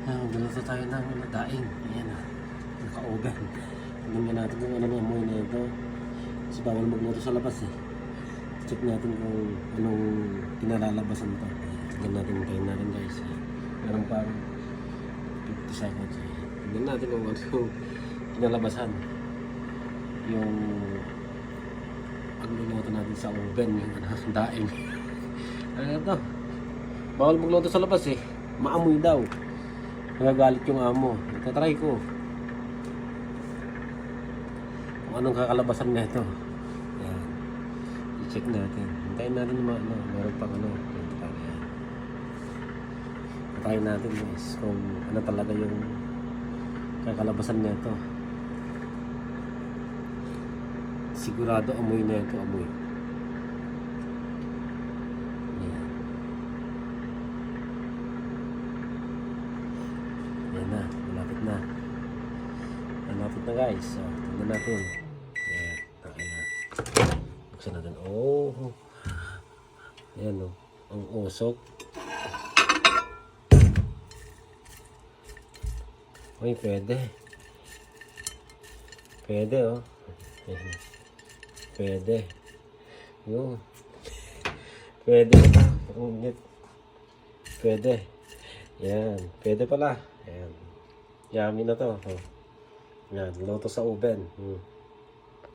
Guluto tayo ng daing. Ayan ah. Naka-oven. Tingnan natin kung ano ang amoy na ito. Kasi bawal magluto sa labas eh. Check natin kung anong pinalalabasan ito. Tingnan natin, tayo natin guys. Meron pang 50 seconds. Tingnan natin kung ano yung pinalabasan. Yung pagluluto natin sa oven. Yung daing. Ano ito? Bawal magluto sa labas eh. Maamoy daw. Nagagalit yung amo. Itatry ko kung anong kakalabasan na ito. Ayan. I-check natin. Hintayin natin yung meron pang Hintayin natin guys kung ano talaga yung kakalabasan na ito. Sigurado amoy na ito. Amoy. Ayan na, malapit na. Malapit na guys. So, tingnan natin. Ayan, takin na. Buksan natin. Oh. Ayan o. Ang usok. Uy, pwede. Pwede oh. Pwede. Yun. Pwede. Pwede. Yan. Pwede pala. Ayan. Yummy na to. Yan. Luto sa oven.